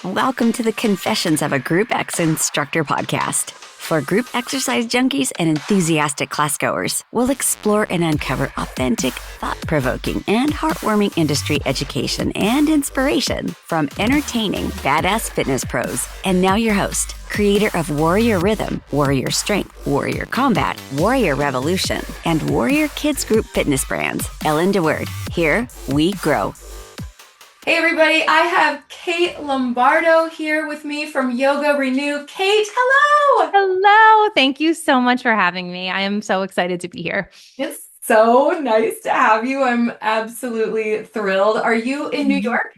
Welcome to the Confessions of a Group X Instructor podcast. For group exercise junkies and enthusiastic classgoers, we'll explore and uncover authentic, thought-provoking, and heartwarming industry education and inspiration from entertaining, badass fitness pros. And now your host, creator of Warrior Rhythm, Warrior Strength, Warrior Combat, Warrior Revolution, and Warrior Kids Group fitness brands, Ellen DeWord. Here we grow. Hey everybody, I have Kate Lombardo here with me from YogaRenew. Kate, hello! Hello. Thank you so much for having me. I am so excited to be here. It's so nice to have you. I'm absolutely thrilled. Are you in New York?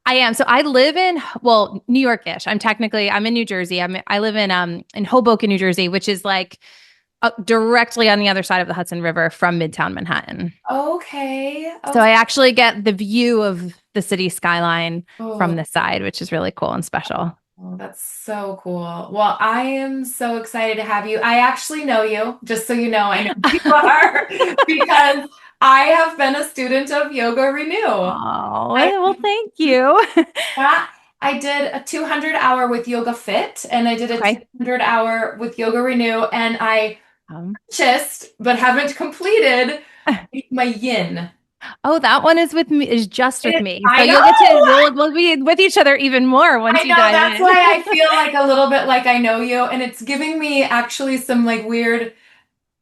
I am. So I live in, New York-ish. I'm in New Jersey. I live in Hoboken, New Jersey, which is like directly on the other side of the Hudson River from Midtown Manhattan. Okay. So I actually get the view of the city skyline from this side, which is really cool and special. Oh, that's so cool. Well, I am so excited to have you. I actually know you, just so you know, I know who you are because I have been a student of YogaRenew. Oh, well, thank you. I did a 200-hour with Yoga Fit, and I did a 200-hour with YogaRenew, and I purchased, but haven't completed, my yin. Oh, that one is just with me. So I know. We'll be with each other even more once you dive in. That's why I feel like a little bit like I know you, and it's giving me actually some like weird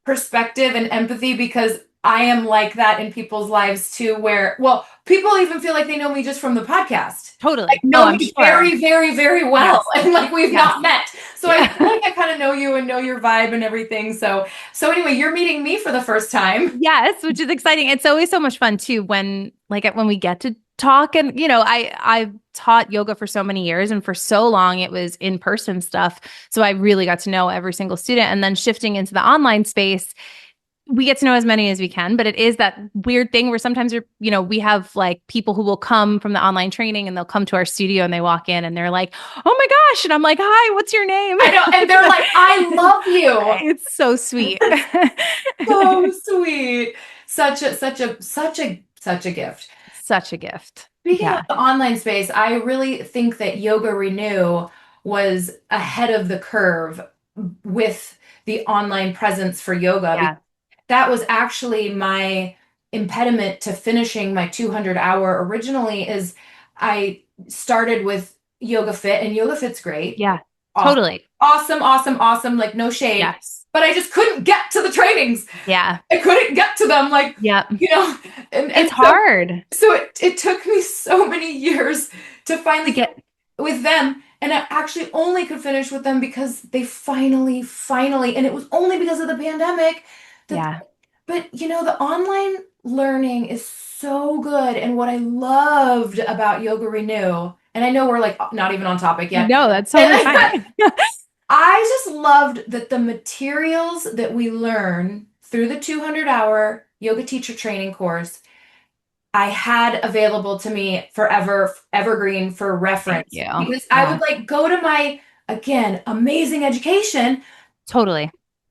perspective and empathy because I am like that in people's lives too, where, well, people even feel like they know me just from the podcast. Totally. Like, know me very, very, very well. Yes. And like, we've not met. So I feel like I kind of know you and know your vibe and everything. So anyway, you're meeting me for the first time. Yes, which is exciting. It's always so much fun too when we get to talk. And, I've taught yoga for so many years, and for so long it was in-person stuff. So I really got to know every single student. And then shifting into the online space, we get to know as many as we can, but it is that weird thing where sometimes we have like people who will come from the online training and they'll come to our studio and they walk in and they're like, "Oh my gosh." And I'm like, "Hi, what's your name?" I know. And they're like, "I love you." It's so sweet. So sweet. Such a gift. Such a gift. Speaking of the online space, I really think that YogaRenew was ahead of the curve with the online presence for yoga. Yeah. That was actually my impediment to finishing my 200-hour originally is I started with Yoga Fit, and Yoga Fit's great. Yeah, awesome. Totally. Awesome. Like no shade. Yes. But I just couldn't get to the trainings. Yeah. I couldn't get to them. Like, and it's hard. So it took me so many years to finally get with them. And I actually only could finish with them because they finally, and it was only because of the pandemic. But the online learning is so good. And what I loved about YogaRenew, and I know we're like not even on topic yet. No, that's totally fine. I just loved that the materials that we learn through the 200-hour yoga teacher training course, I had available to me forever, evergreen for reference. Because I would like go to my, again, amazing education. Totally.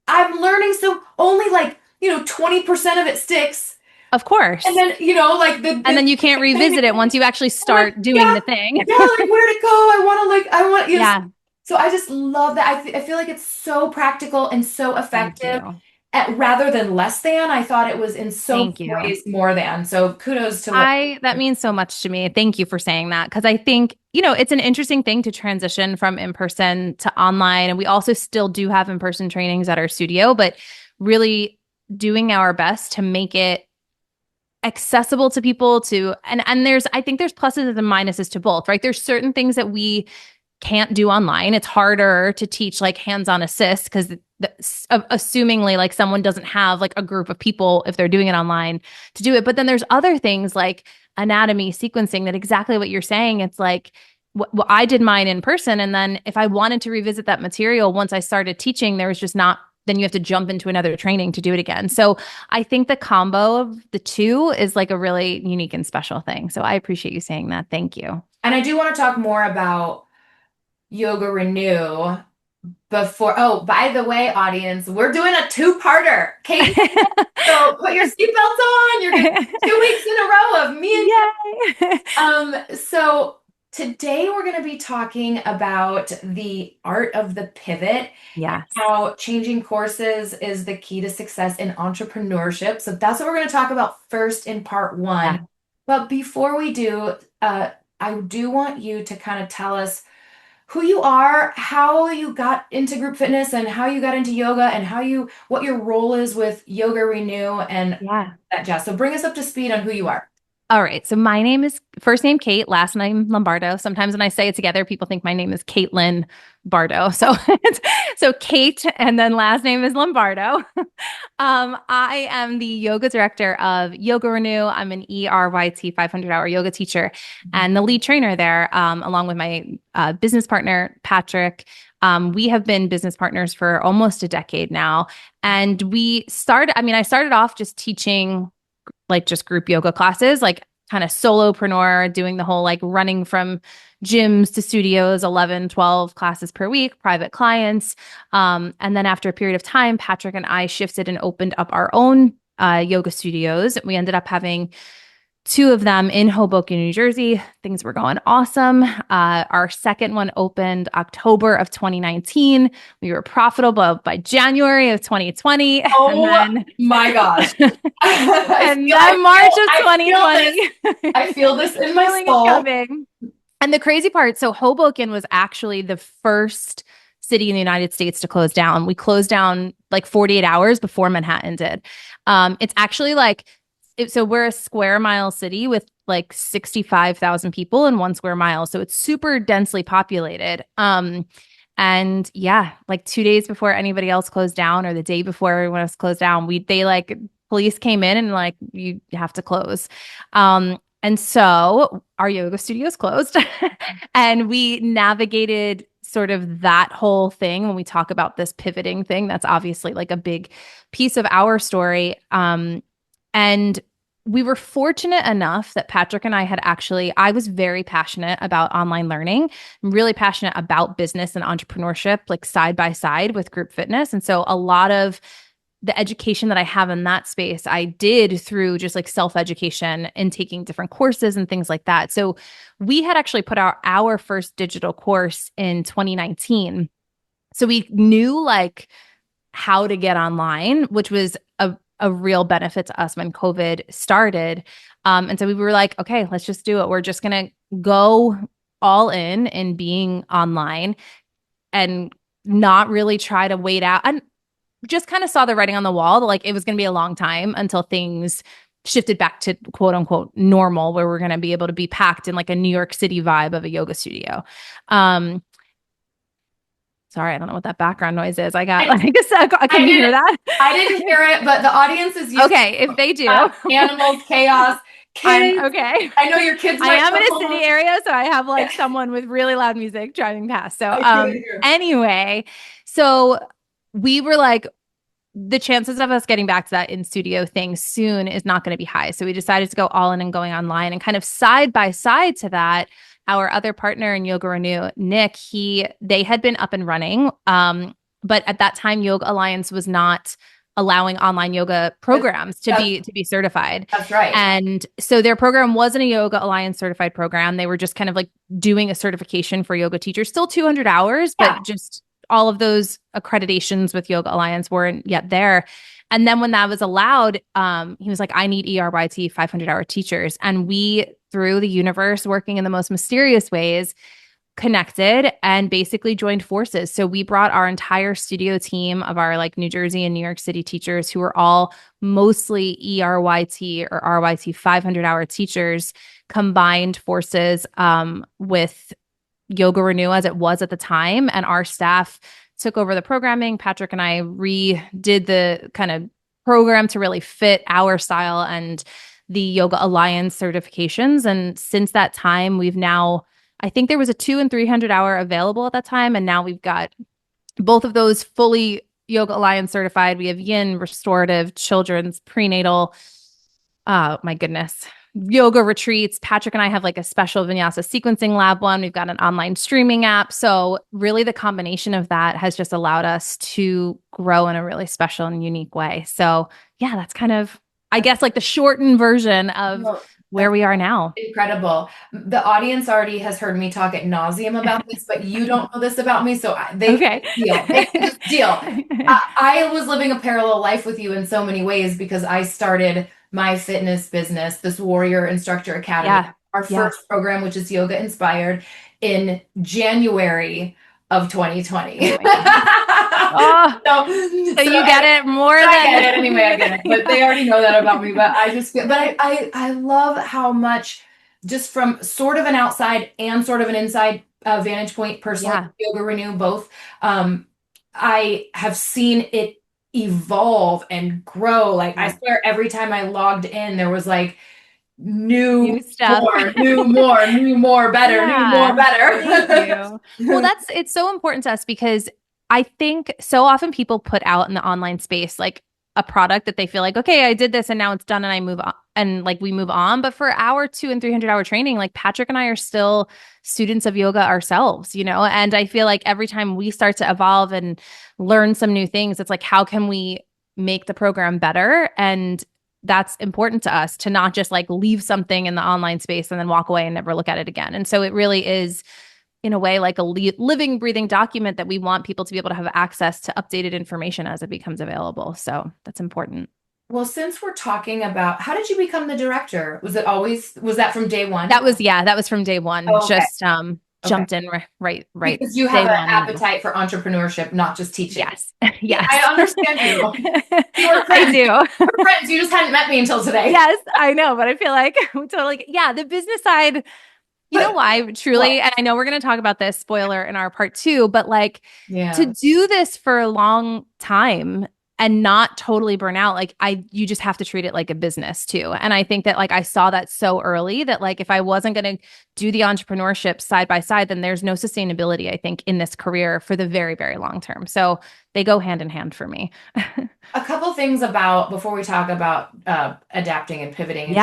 I'm learning so only like, 20% of it sticks. Of course. And then, and then you can't revisit it once you actually start doing the thing. Like where'd it go? I want, So I just love that. I feel like it's so practical and so effective. Rather than less than, I thought it was in so many ways more than. So kudos to that means so much to me. Thank you for saying that. Because I think, it's an interesting thing to transition from in-person to online. And we also still do have in-person trainings at our studio, but really doing our best to make it accessible to people and I think there's pluses and minuses to both, right? There's certain things that we can't do online. It's harder to teach like hands-on assist because assumingly like someone doesn't have like a group of people if they're doing it online to do it. But then there's other things like anatomy, sequencing, that exactly what you're saying. It's like I did mine in person. And then if I wanted to revisit that material, once I started teaching, there was just not, then you have to jump into another training to do it again. So I think the combo of the two is like a really unique and special thing. So I appreciate you saying that. Thank you. And I do want to talk more about YogaRenew before. Oh, by the way, audience, we're doing a two-parter. Kate, so put your seatbelts on. You're getting 2 weeks in a row of me and Yay. So Today we're going to be talking about the art of the pivot and Yes. how changing courses is the key to success in entrepreneurship. So that's what we're going to talk about first in part one. Yeah. But before we do, I do want you to kind of tell us who you are, how you got into group fitness, and how you got into yoga, and what your role is with YogaRenew and Yeah. that jazz. So bring us up to speed on who you are. All right. So my name is first name Kate, last name Lombardo. Sometimes when I say it together, people think my name is Caitlin Bardo. So so Kate and then last name is Lombardo. I am the yoga director of YogaRenew. I'm an ERYT 500-hour yoga teacher and the lead trainer there, along with my business partner, Patrick. We have been business partners for almost a decade now. And I started off just teaching like just group yoga classes, like kind of solopreneur, doing the whole like running from gyms to studios, 11, 12 classes per week, private clients. And then after a period of time, Patrick and I shifted and opened up our own yoga studios. We ended up having two of them in Hoboken, New Jersey. Things were going awesome. Our second one opened October of 2019. We were profitable by January of 2020. Oh and then, my gosh. and then March of 2020. I feel this in my Feeling it soul. coming. And the crazy part, so Hoboken was actually the first city in the United States to close down. We closed down like 48 hours before Manhattan did. It's actually like, so we're a square mile city with like 65,000 people in 1 square mile. So it's super densely populated. And yeah, like 2 days before anybody else closed down or the day before everyone else closed down, police came in and like, you have to close. And so our yoga studios closed and we navigated sort of that whole thing. When we talk about this pivoting thing, that's obviously like a big piece of our story. And we were fortunate enough that Patrick and I I was very passionate about online learning, really passionate about business and entrepreneurship, like side by side with group fitness. And so a lot of the education that I have in that space, I did through just like self-education and taking different courses and things like that. So we had actually put out our first digital course in 2019. So we knew like how to get online, which was a real benefit to us when COVID started. And so we were like, okay, let's just do it. We're just going to go all in being online and not really try to wait out. And just kind of saw the writing on the wall that like it was going to be a long time until things shifted back to quote unquote normal, where we're going to be able to be packed in like a New York City vibe of a yoga studio. Sorry, I don't know what that background noise is. Can you hear that? I didn't hear it, but the audience is used okay, if they do. Animals, chaos, kids. Okay. I know your kids. I am in a city area, so I have like someone with really loud music driving past. So anyway, so we were like, the chances of us getting back to that in studio thing soon is not going to be high. So we decided to go all in and going online, and kind of side by side to that, our other partner in YogaRenew, Nick, they had been up and running. But at that time, Yoga Alliance was not allowing online yoga programs to be certified. That's right. And so their program wasn't a Yoga Alliance certified program. They were just kind of like doing a certification for yoga teachers, still 200 hours, but just all of those accreditations with Yoga Alliance weren't yet there. And then when that was allowed, he was like, I need ERYT 500-hour teachers. And we, through the universe, working in the most mysterious ways, connected and basically joined forces. So we brought our entire studio team of our like New Jersey and New York City teachers, who were all mostly ERYT or RYT 500-hour teachers, combined forces with YogaRenew as it was at the time. And our staff took over the programming. Patrick and I redid the kind of program to really fit our style and the Yoga Alliance certifications. And since that time, we've now, I think there was a 200 and 300-hour available at that time. And now we've got both of those fully Yoga Alliance certified. We have yin, restorative, children's, prenatal. Oh my goodness. Yoga retreats. Patrick and I have like a special vinyasa sequencing lab one. We've got an online streaming app. So really the combination of that has just allowed us to grow in a really special and unique way. So yeah, that's kind of, I guess, like the shortened version of where we are now. Incredible. The audience already has heard me talk at nauseum about this, but you don't know this about me, so they Okay. deal. They can just deal. I was living a parallel life with you in so many ways because I started my fitness business, this Warrior Instructor Academy, our first program, which is yoga inspired, in January of 2020. Oh, so you get it more than I get it anyway. I get it, but they already know that about me. But I just feel, but I love how much, just from sort of an outside and sort of an inside vantage point, personally, YogaRenew both. I have seen it evolve and grow. Like I swear, every time I logged in, there was like new stuff, new more, better, new more, better. Thank you. Well, it's so important to us because I think so often people put out in the online space like a product that they feel like, okay, I did this and now it's done and I move on and like we move on. But for hour 2 and 300-hour training, like Patrick and I are still students of yoga ourselves, you know? And I feel like every time we start to evolve and learn some new things, it's like, how can we make the program better? And that's important to us, to not just like leave something in the online space and then walk away and never look at it again. And so it really is, in a way, like a living, breathing document that we want people to be able to have access to updated information as it becomes available. So that's important. Well, since we're talking about, how did you become the director? Was that from day one? That was from day one. Oh, okay. Just jumped in right. Because you have an appetite for entrepreneurship, not just teaching. Yes. Yes. I understand you. I do. We're friends. You just hadn't met me until today. Yes, I know. But I feel like totally, the business side, you know why, truly, and I know we're going to talk about this, spoiler, in our part 2, but like to do this for a long time and not totally burn out, like you just have to treat it like a business too. And I think that like I saw that so early that like if I wasn't going to do the entrepreneurship side by side, then there's no sustainability, I think, in this career for the very, very long term. So they go hand in hand for me. A couple things before we talk about adapting and pivoting.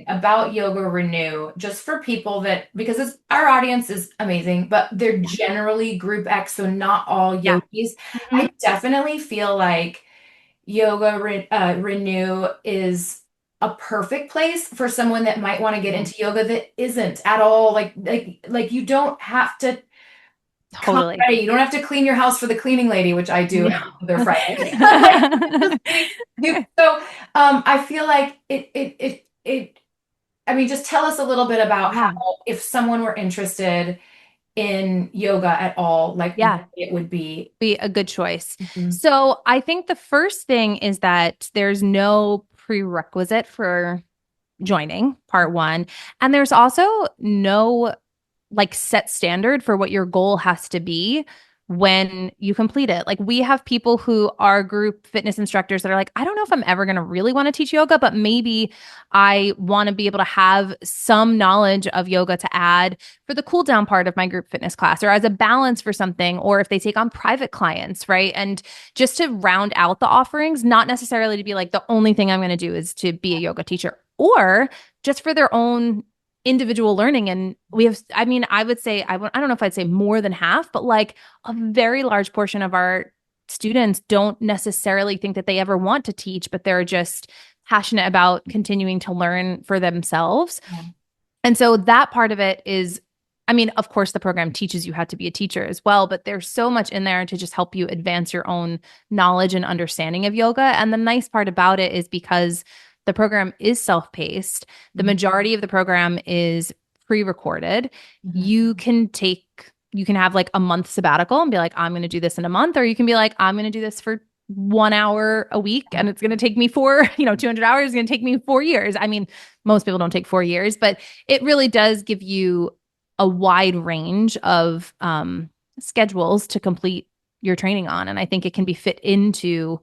About YogaRenew, just for people that, because our audience is amazing, but they're generally Group X, so not all yogis. I definitely feel like YogaRenew is a perfect place for someone that might want to get into yoga that isn't at all like you don't have to totally. You don't have to clean your house for the cleaning lady, which I do every Friday. So I feel like it. I mean, just tell us a little bit about how, if someone were interested in yoga at all, like it would be a good choice. So I think the first thing is that there's no prerequisite for joining, part 1. And there's also no like set standard for what your goal has to be when you complete it. Like we have people who are group fitness instructors that are like, I don't know if I'm ever going to really want to teach yoga, but maybe I want to be able to have some knowledge of yoga to add for the cool down part of my group fitness class, or as a balance for something, or if they take on private clients, right? And just to round out the offerings, not necessarily to be like, the only thing I'm going to do is to be a yoga teacher, or just for their own individual learning. And we have, I mean, I would say, I don't know if I'd say more than half, but like a very large portion of our students don't necessarily think that they ever want to teach, but they're just passionate about continuing to learn for themselves. And so that part of it is, I mean, of course, the program teaches you how to be a teacher as well, but there's so much in there to just help you advance your own knowledge and understanding of yoga. And the nice part about it is because the program is self-paced, the majority of the program is pre-recorded. You can have like a month sabbatical and be like, I'm going to do this in a month, or you can be like, I'm going to do this for 1 hour a week and it's going to take me 200 hours is going to take me 4 years. I mean, most people don't take 4 years, but it really does give you a wide range of schedules to complete your training on. And I think it can be fit into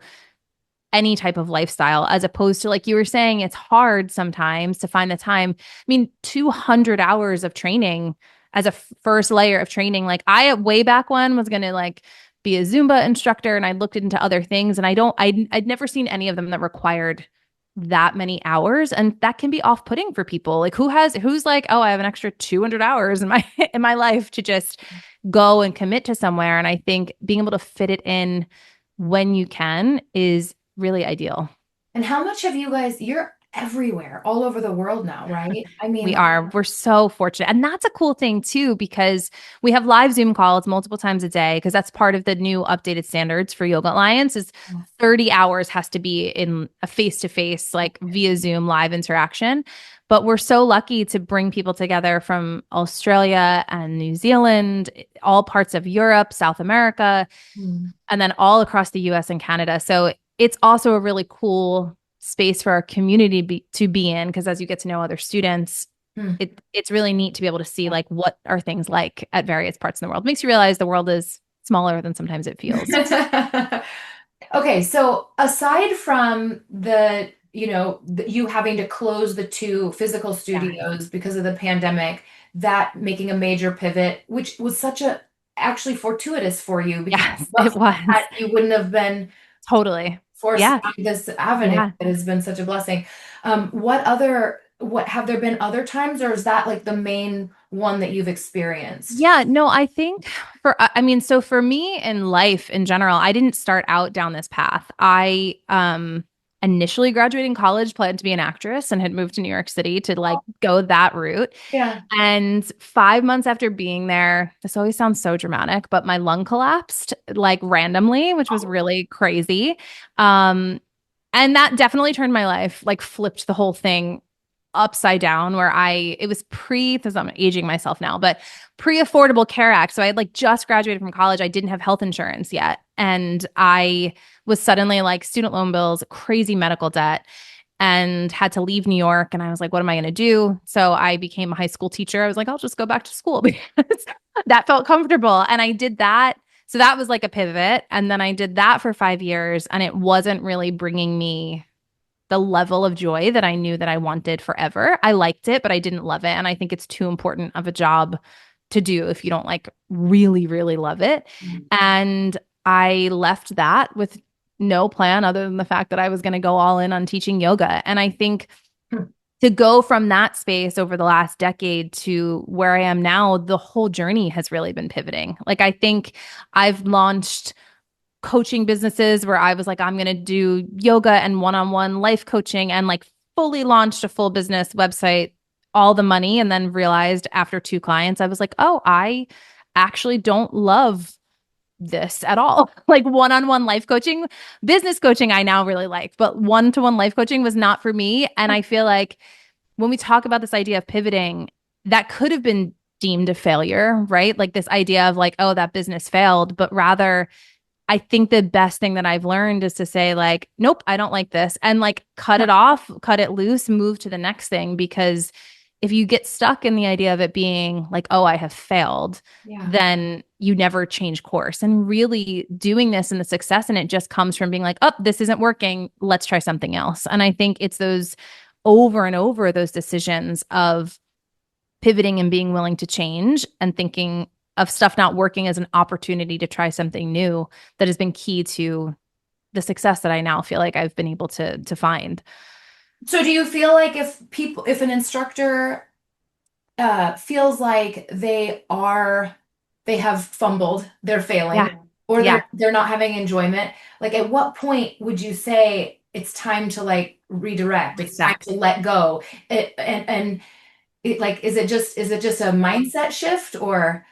any type of lifestyle, as opposed to, like you were saying, it's hard sometimes to find the time. I mean, 200 hours of training as a first layer of training. Like I, way back when, was going to like be a Zumba instructor, and I looked into other things, and I'd never seen any of them that required that many hours. And that can be off-putting for people. Like who's like, oh, I have an extra 200 hours in my life to just go and commit to somewhere. And I think being able to fit it in when you can is really ideal. And how much have you guys, you're everywhere, all over the world now, right? I We mean, are. We're so fortunate. And that's a cool thing too, because we have live Zoom calls multiple times a day, because that's part of the new updated standards for Yoga Alliance is 30 hours has to be in a face-to-face, like via Zoom live interaction. But we're so lucky to bring people together from Australia and New Zealand, all parts of Europe, South America, mm, and then all across the US and Canada. So it's also a really cool space for our community to be in, because as you get to know other students, mm. it's really neat to be able to see like what are things like at various parts in the world. Makes you realize the world is smaller than sometimes it feels. Okay, so aside from the, you having to close the two physical Yeah. studios because of the pandemic, that making a major pivot, which was such a actually fortuitous for you because Yes, but it for was. that you wouldn't have been Totally. forced Yeah. down this avenue Yeah. that has been such a blessing. What have there been other times, or is that like the main one that you've experienced? Yeah, no, I think I mean, so for me in life in general, I didn't start out down this path. I initially graduated in college, planned to be an actress and had moved to New York City to like go that route. Yeah. And 5 months after being there, this always sounds so dramatic, but my lung collapsed like randomly, which was really crazy. Um, and that definitely turned my life, like flipped the whole thing upside down where it was because I'm aging myself now, but pre-Affordable Care Act. So I had like just graduated from college. I didn't have health insurance yet. And I was suddenly like student loan bills, crazy medical debt, and had to leave New York. And I was like, what am I going to do? So I became a high school teacher. I was like, I'll just go back to school because that felt comfortable. And I did that. So that was like a pivot. And then I did that for 5 years, and it wasn't really bringing me the level of joy that I knew that I wanted forever. I liked it, but I didn't love it. And I think it's too important of a job to do if you don't like really, really love it. And I left that with no plan other than the fact that I was going to go all in on teaching yoga. And I think to go from that space over the last decade to where I am now, the whole journey has really been pivoting. Like, I think I've launched coaching businesses where I was like, I'm going to do yoga and one-on-one life coaching, and like fully launched a full business website, all the money. And then realized after 2 clients, I was like, oh, I actually don't love this at all. Like one-on-one life coaching, business coaching, I now really like, but one-to-one life coaching was not for me. And I feel like when we talk about this idea of pivoting, that could have been deemed a failure, right? Like this idea of like, oh, that business failed, but rather I think the best thing that I've learned is to say like, nope, I don't like this, and like cut it off, cut it loose, move to the next thing. Because if you get stuck in the idea of it being like, oh, I have failed, Yeah. then you never change course. And really doing this and the success in it just comes from being like, oh, this isn't working. Let's try something else. And I think it's those over and over those decisions of pivoting and being willing to change and thinking of stuff not working as an opportunity to try something new that has been key to the success that I now feel like I've been able to find. So do you feel like if an instructor feels like they have fumbled, they're Yeah. failing, or Yeah. they're not having enjoyment, like at what point would you say it's time to like redirect, it's time Reset. to let go? Like is it just a mindset shift or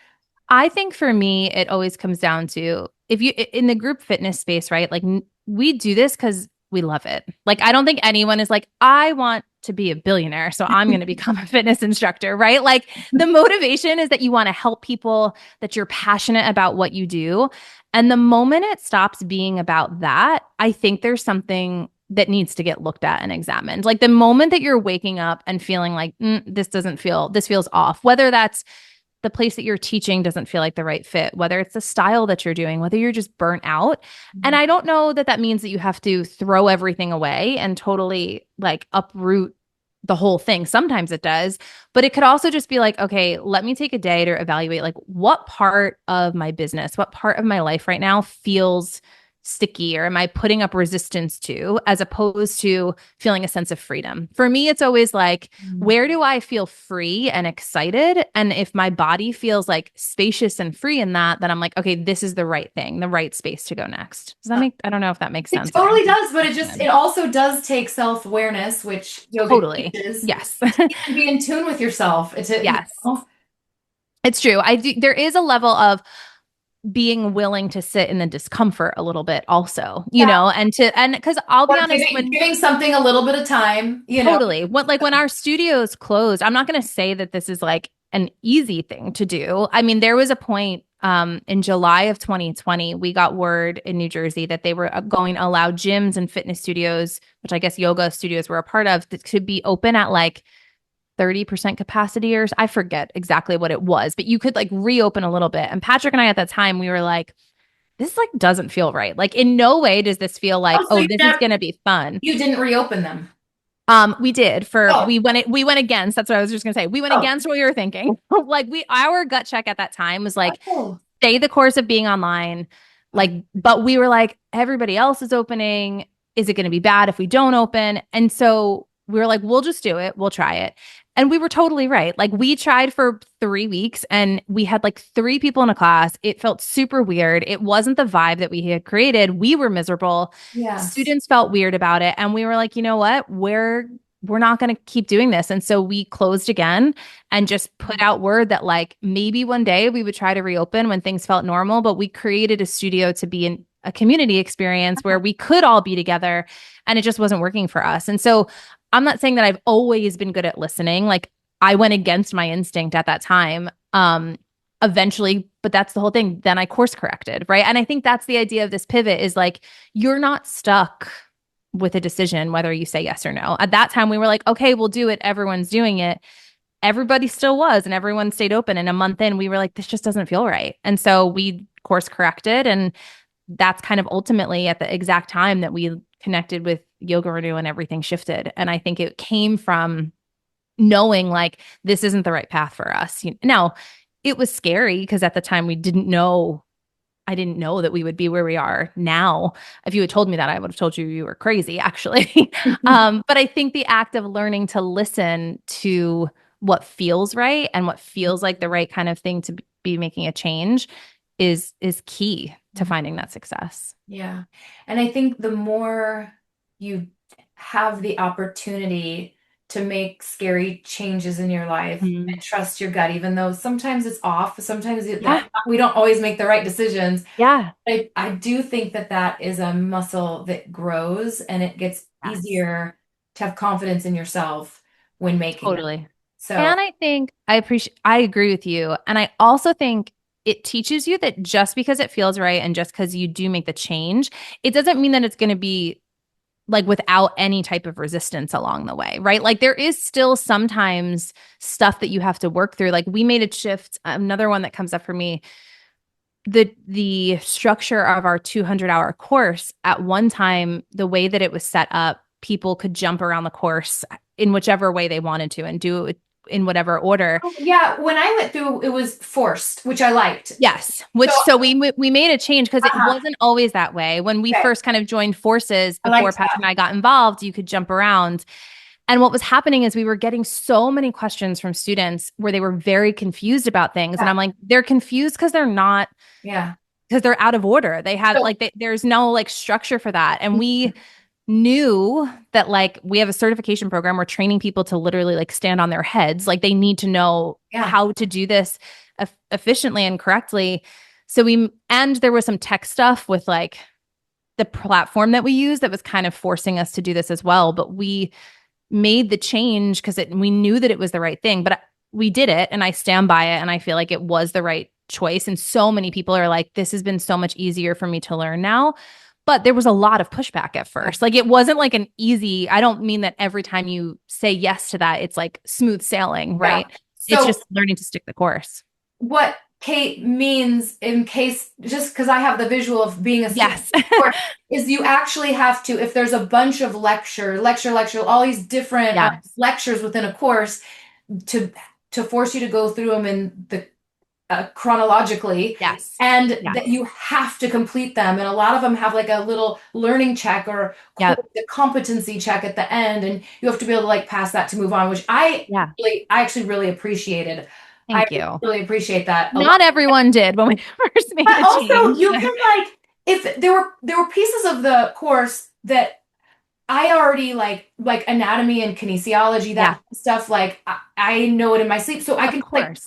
I think for me, it always comes down to if you in the group fitness space, right? Like we do this because we love it. Like I don't think anyone is like, I want to be a billionaire, so I'm going to become a fitness instructor, right? Like the motivation is that you want to help people, that you're passionate about what you do. And the moment it stops being about that, I think there's something that needs to get looked at and examined. Like the moment that you're waking up and feeling like, this feels off, whether that's the place that you're teaching doesn't feel like the right fit, whether it's the style that you're doing, whether you're just burnt out. And I don't know that that means that you have to throw everything away and totally like uproot the whole thing. Sometimes it does, but it could also just be like, okay, let me take a day to evaluate like what part of my business, what part of my life right now feels sticky or am I putting up resistance to, as opposed to feeling a sense of freedom? For me, it's always like, where do I feel free and excited? And if my body feels like spacious and free in that, then I'm like, okay, this is the right thing, the right space to go next. Does that make, I don't know if that makes sense. It totally does, but it also does take self-awareness, which yoga Totally. teaches. Yes. You can be in tune with yourself. Yes. It's true. There is a level of being willing to sit in the discomfort a little bit also, you know, and because I'll be honest, giving something a little bit of time, you know. Totally. When our studios closed, I'm not going to say that this is like an easy thing to do. I mean, there was a point in July of 2020, we got word in New Jersey that they were going to allow gyms and fitness studios, which I guess yoga studios were a part of, that could be open at like 30% capacity, or I forget exactly what it was, but you could like reopen a little bit. And Patrick and I at that time, we were like, this like doesn't feel right. Like in no way does this feel like, this is going to be fun. You didn't reopen them. We did we went against, that's what I was just going to say. We went against what we were thinking. Like our gut check at that time was like, stay the course of being online. Like, but we were like, everybody else is opening. Is it going to be bad if we don't open? And so we were like, we'll just do it. We'll try it. And we were totally right. Like we tried for 3 weeks and we had like 3 people in a class. It felt super weird. It wasn't the vibe that we had created. We were miserable. Yes. Students felt weird about it. And we were like, you know what? We're not going to keep doing this. And so we closed again and just put out word that like maybe one day we would try to reopen when things felt normal. But we created a studio to be in a community experience where we could all be together, and it just wasn't working for us. And so I'm not saying that I've always been good at listening. Like I went against my instinct at that time. Eventually, but that's the whole thing. Then I course corrected, right? And I think that's the idea of this pivot is like, you're not stuck with a decision, whether you say yes or no. At that time, we were like, okay, we'll do it. Everyone's doing it. Everybody still was, and everyone stayed open. And a month in, we were like, this just doesn't feel right. And so we course corrected. And that's kind of ultimately at the exact time that we connected with YogaRenew and everything shifted. And I think it came from knowing like, this isn't the right path for us. Now, it was scary because at the time I didn't know that we would be where we are now. If you had told me that, I would have told you you were crazy, actually. But I think the act of learning to listen to what feels right and what feels like the right kind of thing to be making a change is key to finding that success. Yeah. And I think the more you have the opportunity to make scary changes in your life and trust your gut, even though sometimes it's off, sometimes we don't always make the right decisions. Yeah. I do think that is a muscle that grows, and it gets easier to have confidence in yourself when making totally. So, and I think I agree with you. And I also think it teaches you that just because it feels right and just because you do make the change, it doesn't mean that it's going to be like without any type of resistance along the way, right? Like there is still sometimes stuff that you have to work through. Like we made a shift. Another one that comes up for me, the structure of our 200-hour course at one time, the way that it was set up, people could jump around the course in whichever way they wanted to and do it in whatever order. Yeah, when I went through, it was forced, which I liked. Yes, so we made a change because it wasn't always that way. When we first kind of joined forces before Patrick and I got involved, you could jump around. And what was happening is we were getting so many questions from students where they were very confused about things. And I'm like, they're confused because they're not, because they're out of order. They have there's no like structure for that. And we knew that like we have a certification program. We're training people to literally like stand on their heads. Like they need to know how to do this efficiently and correctly. So there was some tech stuff with like the platform that we use that was kind of forcing us to do this as well. But we made the change because we knew that it was the right thing, but we did it, and I stand by it. And I feel like it was the right choice. And so many people are like, this has been so much easier for me to learn now. But there was a lot of pushback at first. Like it wasn't like an easy, I don't mean that every time you say yes to that, it's like smooth sailing, right? So it's just learning to stick the course. What Kate means, in case, just because I have the visual of being a student, is you actually have to, if there's a bunch of lecture, all these different lectures within a course, to force you to go through them in the chronologically, Yes. and Yes. that you have to complete them. And a lot of them have like a little learning check or the competency check at the end, and you have to be able to like pass that to move on, which I actually really appreciated. Thank you. Really appreciate that. Not everyone did when we first made but the also change. you can like, if there were pieces of the course that I already like anatomy and kinesiology, that stuff, like I know it in my sleep, so I can like,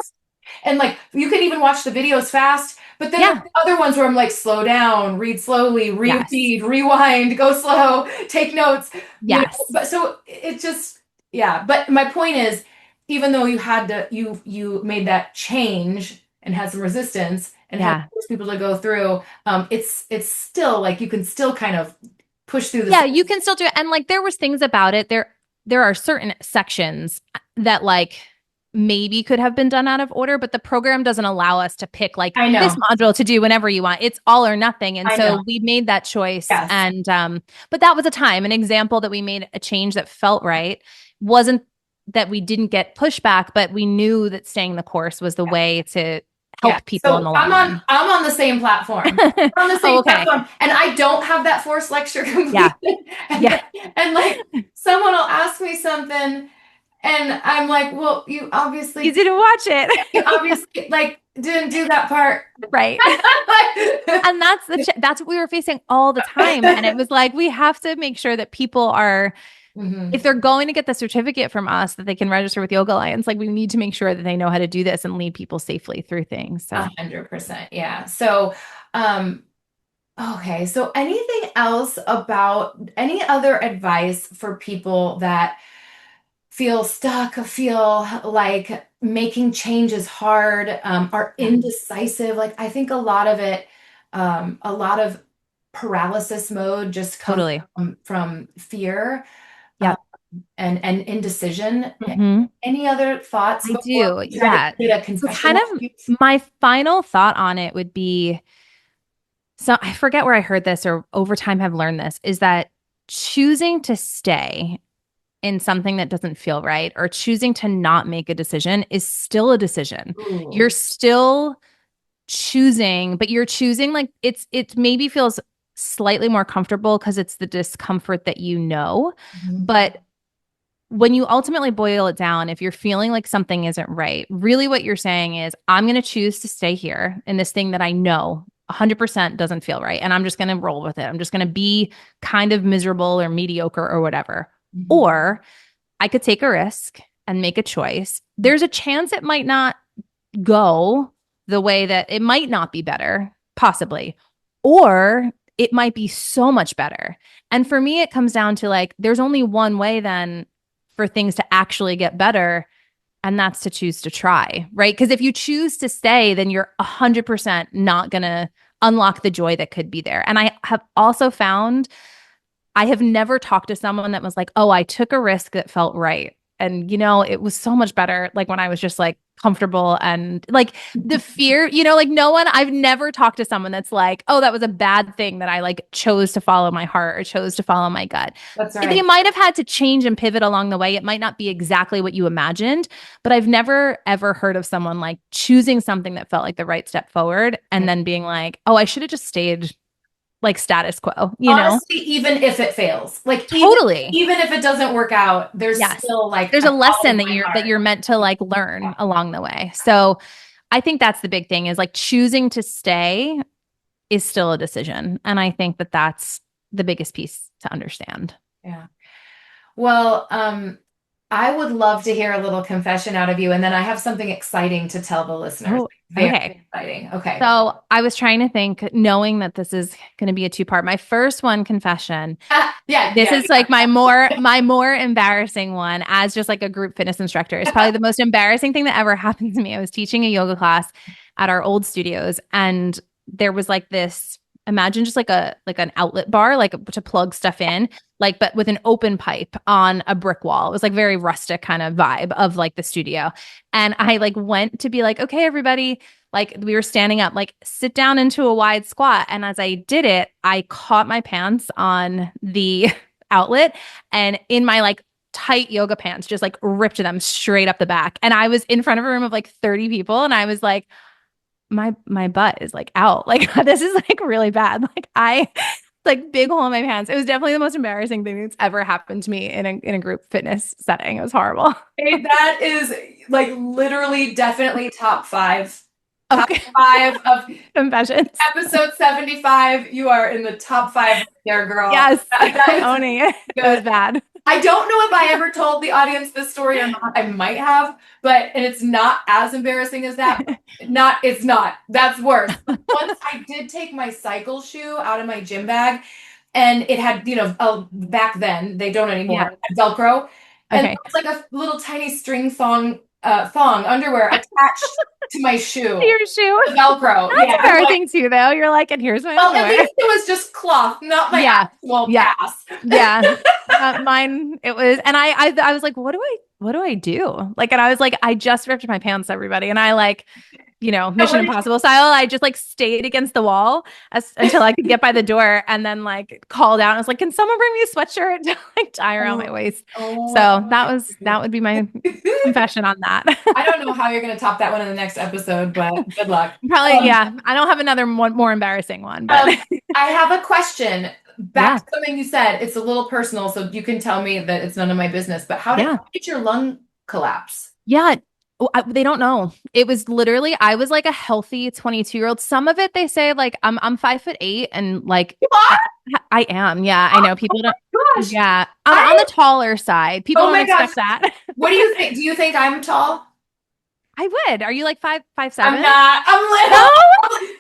and like you can even watch the videos fast, but then there's other ones where I'm like, slow down, read slowly, reread, rewind, go slow, take notes. You know? But so it just, but my point is, even though you had to, you made that change and had some resistance and had to force people to go through, it's still like you can still kind of push through the you can still do it. And like there was things about it. There are certain sections that like maybe could have been done out of order, but the program doesn't allow us to pick like this module to do whenever you want. It's all or nothing. And so we made that choice. And but that was an example that we made a change that felt right. Wasn't that we didn't get pushback, but we knew that staying the course was the way to help people in the long run. I'm on the same platform. We're on the same platform, and I don't have that forced lecture completed. And like someone will ask me something, and I'm like, well, you didn't watch it. You obviously like didn't do that part, right? And that's what we were facing all the time, and it was like we have to make sure that people are. If they're going to get the certificate from us that they can register with Yoga Alliance, like we need to make sure that they know how to do this and lead people safely through things. So 100%. Yeah. So, okay. So anything else about any other advice for people that feel stuck, feel like making change is hard, are indecisive? Like I think a lot of it, a lot of paralysis mode just comes from fear. And indecision. Any other thoughts? I do. Yeah. So kind of my final thought on it would be, so I forget where I heard this or over time have learned this, is that choosing to stay in something that doesn't feel right or choosing to not make a decision is still a decision. Ooh. You're still choosing, but you're choosing like it maybe feels slightly more comfortable because it's the discomfort that you know, but when you ultimately boil it down, if you're feeling like something isn't right, really what you're saying is, I'm going to choose to stay here in this thing that I know 100% doesn't feel right. And I'm just going to roll with it. I'm just going to be kind of miserable or mediocre or whatever. Or I could take a risk and make a choice. There's a chance it might not go the way that it might not be better, possibly. Or it might be so much better. And for me, it comes down to like, there's only one way then for things to actually get better, and that's to choose to try, right? Because if you choose to stay, then you're 100% not going to unlock the joy that could be there. And I have also found I have never talked to someone that was like, oh, I took a risk that felt right. And, you know, it was so much better like when I was just like comfortable and like the fear, you know, like I've never talked to someone that's like, oh, that was a bad thing that I like chose to follow my heart or chose to follow my gut. That's right. They might have had to change and pivot along the way. It might not be exactly what you imagined, but I've never, ever heard of someone like choosing something that felt like the right step forward and then being like, oh, I should have just stayed like status quo, you Honestly, even if it fails, like totally, even if it doesn't work out, there's still like there's a lesson that you're meant to like learn along the way. So I think that's the big thing is like choosing to stay is still a decision. And I think that that's the biggest piece to understand. Yeah. Well, I would love to hear a little confession out of you. And then I have something exciting to tell the listeners. Very exciting. Okay. So I was trying to think, knowing that this is going to be a two-part. My first one, confession. This is like my more embarrassing one as just like a group fitness instructor. It's probably the most embarrassing thing that ever happened to me. I was teaching a yoga class at our old studios, and there was like this, imagine just like an outlet bar, like to plug stuff in, like, but with an open pipe on a brick wall. It was like very rustic kind of vibe of like the studio. And I like went to be like, okay, everybody, like we were standing up, like sit down into a wide squat. And as I did it, I caught my pants on the outlet and in my like tight yoga pants, just like ripped them straight up the back. And I was in front of a room of like 30 people. And I was like, my butt is like out. Like this is like really bad. Like like big hole in my pants. It was definitely the most embarrassing thing that's ever happened to me in a group fitness setting. It was horrible. Hey, that is like literally definitely top five. Top Okay. 5 of Confessions. episode 75. You are in the top 5 there, girl. Yes. That is Owning it. It good. was bad. I don't know if I ever told the audience this story or not. I might have, and it's not as embarrassing as that. It's not. That's worse. Once I did take my cycle shoe out of my gym bag, and it had, back then, they don't anymore, Velcro. And Okay. it's like a little tiny string thong underwear attached to my shoe. Your shoe. The Velcro. That's embarrassing too, though. You're like, and here's my underwear. At least it was just cloth, not my actual pass. Yeah. Mine, it was, and I was like, what do I do? Like, and I was like, I just ripped my pants, everybody. And I like, Mission Impossible style. I just like stayed against the wall until I could get by the door, and then like called out. I was like, can someone bring me a sweatshirt to like tie around my waist? So that would be my confession on that. I don't know how you're going to top that one in the next episode, but good luck. Probably, yeah. I don't have another one more embarrassing one, but I have a question. Back to something you said. It's a little personal, so you can tell me that it's none of my business, but how did your lung collapse? Yeah. They don't know. It was literally, I was like a healthy 22-year-old. Some of it, they say like, I'm 5'8" and like, you are? I am. Yeah. I know people don't. Gosh. Yeah. I'm on the taller side. People don't expect that. What do you think? Do you think I'm tall? I would. Are you like 5'7"? I'm not. I'm little.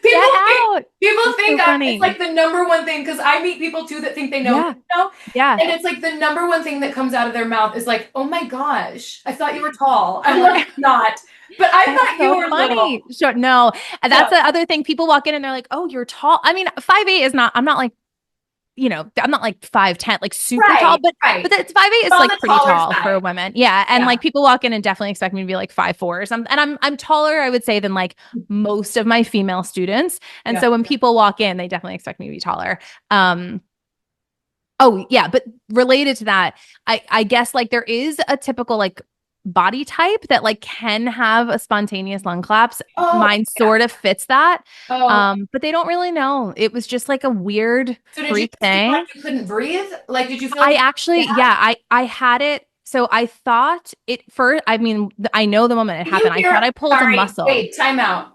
No? People think it's like the number one thing, because I meet people too that think they know. Yeah. And it's like the number one thing that comes out of their mouth is like, oh my gosh, I thought you were tall. I'm like, not. But I thought you were little. Sure. No. That's the other thing. People walk in and they're like, oh, you're tall. I mean, 5'8" is not, I'm not like, I'm not like 5'10", like super tall, but it's 5'8" is like pretty tall for women. Yeah. And like people walk in and definitely expect me to be like 5'4" or something. And I'm taller, I would say, than like most of my female students. And so when people walk in, they definitely expect me to be taller. Oh yeah. But related to that, I guess like there is a typical like body type that like can have a spontaneous lung collapse. Mine sort of fits that. But they don't really know. It was just like a weird freak thing. Like you couldn't breathe? Like, did you feel I actually, I had it. So I thought it first, I mean, I know the moment it happened, I thought I pulled a muscle. Wait, time out.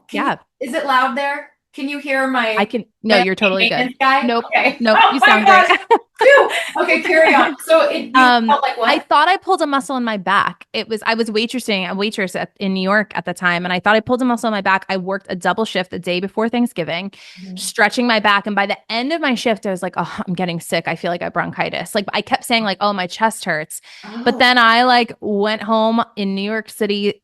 Is it loud there? Can you hear my? I can. No, you're totally good. Nope. Okay. Nope. You sound great. Okay, carry on. So it felt like what? I thought I pulled a muscle in my back. I was waitressing, a waitress in New York at the time, and I thought I pulled a muscle in my back. I worked a double shift the day before Thanksgiving, stretching my back, and by the end of my shift, I was like, oh, I'm getting sick. I feel like I have bronchitis. Like I kept saying like, oh, my chest hurts. But then I like went home in New York City,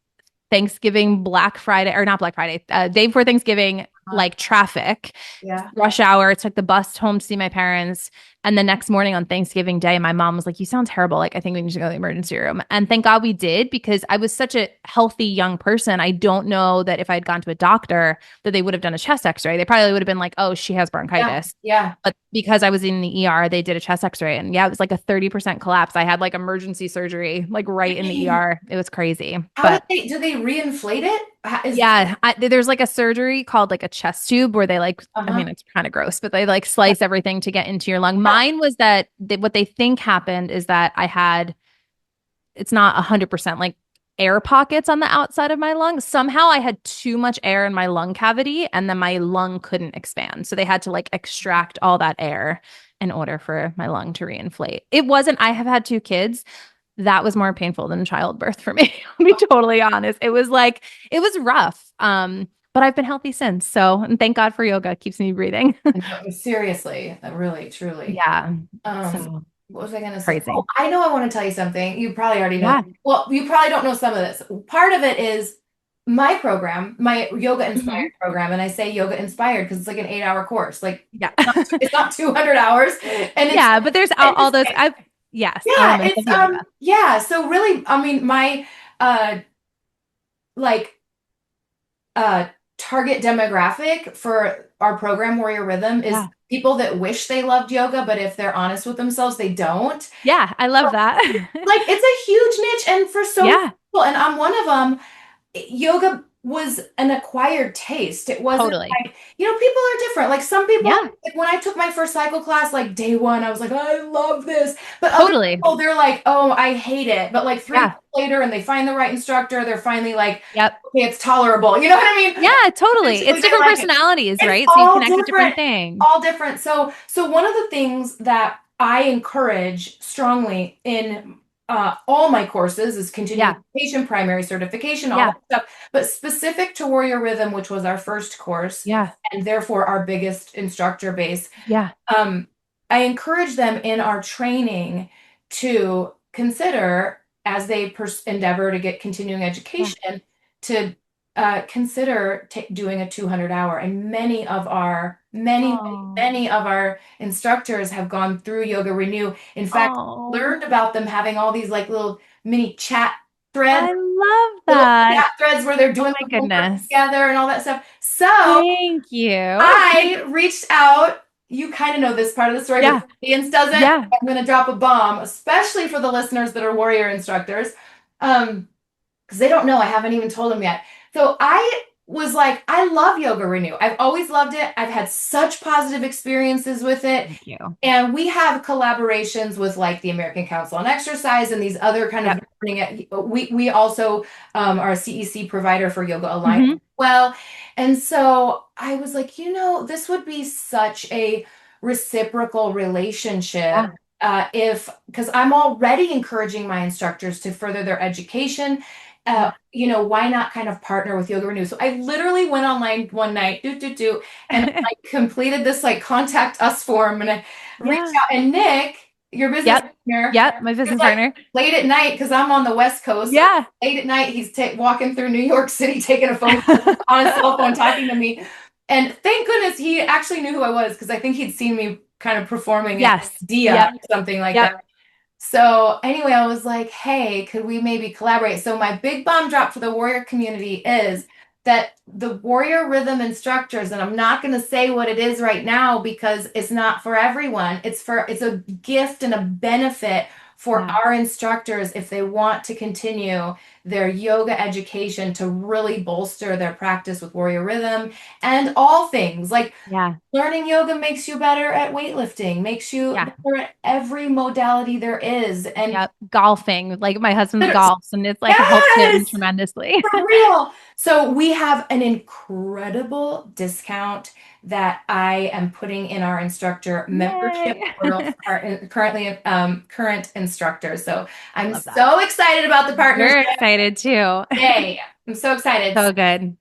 Thanksgiving, Black Friday, or not Black Friday, day before Thanksgiving, like traffic, rush hour, took the bus home to see my parents. And the next morning on Thanksgiving Day, my mom was like, you sound terrible. Like, I think we need to go to the emergency room. And thank God we did, because I was such a healthy young person. I don't know that if I'd gone to a doctor that they would have done a chest x-ray. They probably would have been like, oh, she has bronchitis. Yeah. But because I was in the ER, they did a chest x-ray, and it was like a 30% collapse. I had like emergency surgery, like right in the ER. It was crazy. How do they reinflate it? There's like a surgery called like a chest tube where they like, I mean, it's kind of gross, but they like slice everything to get into your lung. Mine was that what they think happened is that it's not 100% like air pockets on the outside of my lung. Somehow I had too much air in my lung cavity, and then my lung couldn't expand. So they had to like extract all that air in order for my lung to reinflate. I have had 2 kids. That was more painful than childbirth for me. I'll be totally honest. It was rough. But I've been healthy since. So, and thank God for yoga. It keeps me breathing. Seriously, really, truly. Yeah. What was I going to say? Crazy. Oh, I know I want to tell you something. You probably already know. Yeah. Well, you probably don't know some of this. Part of it is my program, my Yoga Inspired program. And I say Yoga Inspired because it's like an 8-hour course. Like, it's not 200 hours. And but there's all those. So really, I mean, my target demographic for our program, Warrior Rhythm, is people that wish they loved yoga, but if they're honest with themselves, they don't. Yeah, I love that. Like, it's a huge niche, and for so many people, and I'm one of them. Yoga was an acquired taste. It wasn't Totally. like, people are different. Like some people, Yeah. like when I took my first cycle class, like day one, I was like, I love this. But other Totally. people, they're like, oh, I hate it. But like 3 Yeah. months later, and they find the right instructor, they're finally like, Yep. okay, it's tolerable. You know what I mean? Yeah, totally. Eventually It's they different like it. personalities, It's right? So you all connect with different different, things. all different. So one of the things that I encourage strongly in all my courses is continuing education, primary certification, all that stuff. But specific to Warrior Rhythm, which was our first course, and therefore our biggest instructor base, I encourage them in our training to consider, as they endeavor to get continuing education, to consider doing a 200-hour. And many of our instructors have gone through YogaRenew. In fact, learned about them having all these like little mini chat threads. I love that. Chat threads where they're doing my goodness. together and all that stuff. So thank you. I reached out. You kind of know this part of the story, but the audience doesn't. I'm going to drop a bomb, especially for the listeners that are warrior instructors, because they don't know. I haven't even told them yet. So I was like, I love YogaRenew. I've always loved it. I've had such positive experiences with it. Thank you. And we have collaborations with like the American Council on Exercise and these other kind of learning. We also are a CEC provider for Yoga Alliance as well. And so I was like, this would be such a reciprocal relationship because I'm already encouraging my instructors to further their education. Why not kind of partner with YogaRenew? So I literally went online one night, and I completed this like contact us form, and I reached out. And Nick, your business partner, my business partner, late at night because I'm on the West Coast. Late at night, he's walking through New York City, taking a phone on his cell phone, talking to me. And thank goodness he actually knew who I was because I think he'd seen me kind of performing at Dia or something like that. So anyway, I was like, hey, could we maybe collaborate? So my big bomb drop for the warrior community is that the warrior rhythm instructors, and I'm not going to say what it is right now because it's not for everyone. It's a gift and a benefit for our instructors if they want to continue their yoga education to really bolster their practice with warrior rhythm and all things like learning yoga makes you better at weightlifting, makes you better at every modality there is. And golfing, like my husband golfs and it's like helped him tremendously. For real. So we have an incredible discount that I am putting in our instructor membership portal for current instructors. So I'm so excited about the partnership. We're excited too. Yay. I'm so excited. So good.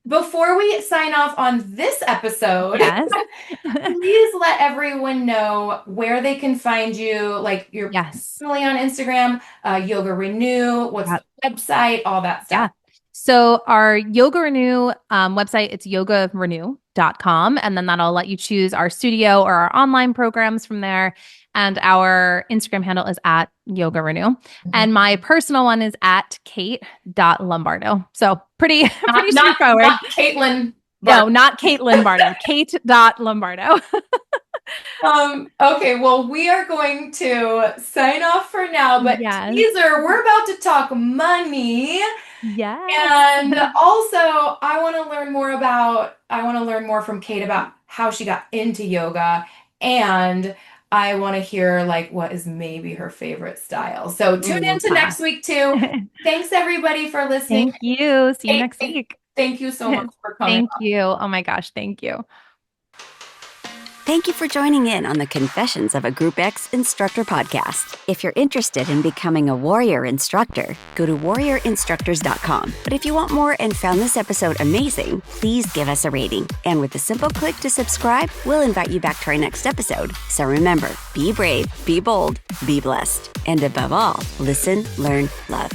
Before we sign off on this episode, please let everyone know where they can find you. Like you're personally on Instagram, YogaRenew, what's the website, all that stuff. So our YogaRenew website, it's yogarenew.com. And then that'll let you choose our studio or our online programs from there. And our Instagram handle is at YogaRenew. And my personal one is at kate.lombardo. So pretty straightforward. Not Caitlin. No, not Caitlin Bardo. Kate.Lombardo. Okay, well, we are going to sign off for now, but teaser, we're about to talk money. And also, I want to learn more from Kate about how she got into yoga, and I want to hear like what is maybe her favorite style. So tune into next week too. Thanks everybody for listening. Thank you. See you next week. Thank you so much for coming. Thank you. Oh my gosh, thank you. Thank you for joining in on the Confessions of a Group X Instructor podcast. If you're interested in becoming a warrior instructor, go to warriorinstructors.com. But if you want more and found this episode amazing, please give us a rating. And with a simple click to subscribe, we'll invite you back to our next episode. So remember, be brave, be bold, be blessed. And above all, listen, learn, love.